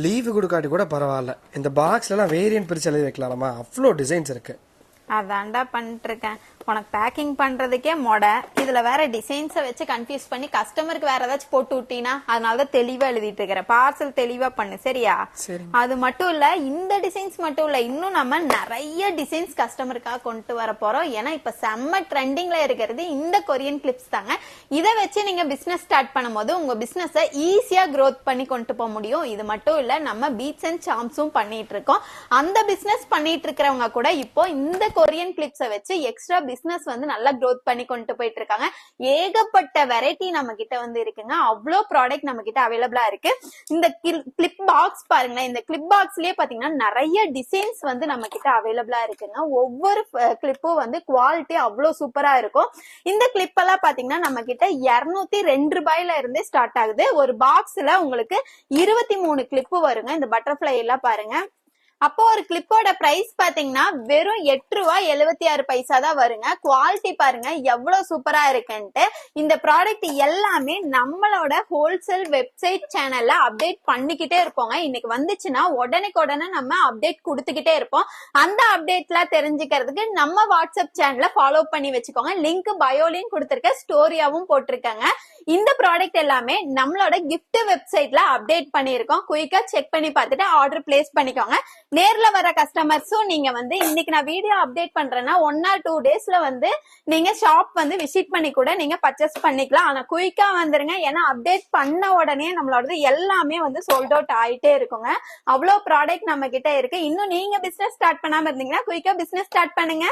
Leave கொடுக்காட்டி கூட பரவாயில்ல. இந்த பாக்ஸ்லாம் வேரியன்ட் பிரிச்சு எழுதி வைக்கலாமா? அவ்வளோ டிசைன்ஸ் இருக்கு. அதான்டா பண்ணிட்டு இருக்கேன். உனக்கு பேக்கிங் பண்றதுக்கே இதுல வேற டிசைன்ஸை வச்சு கன்ஃபியூஸ் பண்ணி கஸ்டமருக்கு வேற ஏதாச்சும் போட்டு விட்டீனா, அதனாலதான் தெளிவா எழுதிட்டு இருக்கிறேன். பார்சல் தெளிவா பண்ணு சரியா? அது மட்டும் இல்ல, இந்த டிசைன்ஸ் மட்டும் இல்ல, இன்னும் நம்ம நிறைய டிசைன்ஸ் கஸ்டமருக்காக கொண்டு வர போறோம். ஏன்னா இப்ப செம்ம ட்ரெண்டிங்ல இருக்கிறது இந்த கொரியன் கிளிப்ஸ் தாங்க. இதை வச்சு நீங்க பிசினஸ் ஸ்டார்ட் பண்ணும்போது உங்க பிசினஸ் ஈஸியா க்ரோத் பண்ணி கொண்டு போக முடியும். இது மட்டும் இல்ல, நம்ம பீட்ஸ் அண்ட் சாம்ஸும் பண்ணிட்டு இருக்கோம். அந்த பிசினஸ் பண்ணிட்டு இருக்கிறவங்க கூட இப்போ இந்த கொரியன் கிளிப்ஸை வச்சு எக்ஸ்ட்ரா பிசினஸ் வந்து நல்லா க்ரோத் பண்ணி கொண்டு போயிட்டு இருக்காங்க. ஏகப்பட்ட வெரைட்டி நம்ம கிட்ட வந்து இருக்குங்க. அவ்வளோ ப்ராடக்ட் நம்ம கிட்ட அவைலபிளா இருக்கு. இந்த கிளிப் பாக்ஸ் பாருங்களேன். இந்த கிளிப் பாக்ஸ்லயே பாத்தீங்கன்னா நிறைய டிசைன்ஸ் வந்து நம்ம கிட்ட அவைலபிளா இருக்குங்க. ஒவ்வொரு கிளிப்பும் வந்து குவாலிட்டி அவ்வளோ சூப்பரா இருக்கும். இந்த கிளிப் எல்லாம் பாத்தீங்கன்னா நம்ம கிட்ட 202 ரூபாயில இருந்தே ஸ்டார்ட் ஆகுது. ஒரு பாக்ஸ்ல உங்களுக்கு 23 கிளிப்பு வருங்க. இந்த பட்டர்ஃபிளை எல்லாம் பாருங்க. அப்போ ஒரு கிளிப்போட பிரைஸ் பாத்தீங்கன்னா வெறும் 8 ரூபாய் 76 பைசா தான் வருங்க. குவாலிட்டி பாருங்க எவ்வளவு சூப்பரா இருக்குன்ட்டு. இந்த ப்ராடக்ட் எல்லாமே நம்மளோட ஹோல்சேல் வெப்சைட் சேனல்ல அப்டேட் பண்ணிக்கிட்டே இருப்போங்க. இன்னைக்கு வந்துச்சுன்னா உடனே நம்ம அப்டேட் கொடுத்துக்கிட்டே இருப்போம். அந்த அப்டேட்ல தெரிஞ்சுக்கிறதுக்கு நம்ம வாட்ஸ்அப் சேனலை ஃபாலோ பண்ணி வச்சுக்கோங்க. லிங்க் பயோலின் கொடுத்திருக்க, ஸ்டோரியாவும் போட்டிருக்காங்க. இந்த ப்ராடக்ட் எல்லாமே நம்மளோட கிஃப்ட் வெப்சைட்ல அப்டேட் பண்ணிருக்கோம். குயிக்கா செக் பண்ணி பார்த்துட்டு ஆர்டர் பிளேஸ் பண்ணிக்கோங்க. நேர்ல வர கஸ்டமர்ஸும் நீங்க வந்து இன்னைக்கு நான் வீடியோ அப்டேட் பண்றேன்னா 1 or 2 டேஸ்ல வந்து நீங்க ஷாப் வந்து விசிட் பண்ணி கூட நீங்க பர்ச்சேஸ் பண்ணிக்கலாம். ஆனா குயிக்கா வந்துருங்க. ஏன்னா அப்டேட் பண்ண உடனே நம்மளோட எல்லாமே வந்து சோல்ட் அவுட் ஆயிட்டே இருக்குங்க. அவ்வளவு ப்ராடக்ட் நம்ம கிட்ட இருக்கு. இன்னும் நீங்க பிசினஸ் ஸ்டார்ட் பண்ணாம இருந்தீங்கன்னா குயிக்கா பிசினஸ் ஸ்டார்ட் பண்ணுங்க.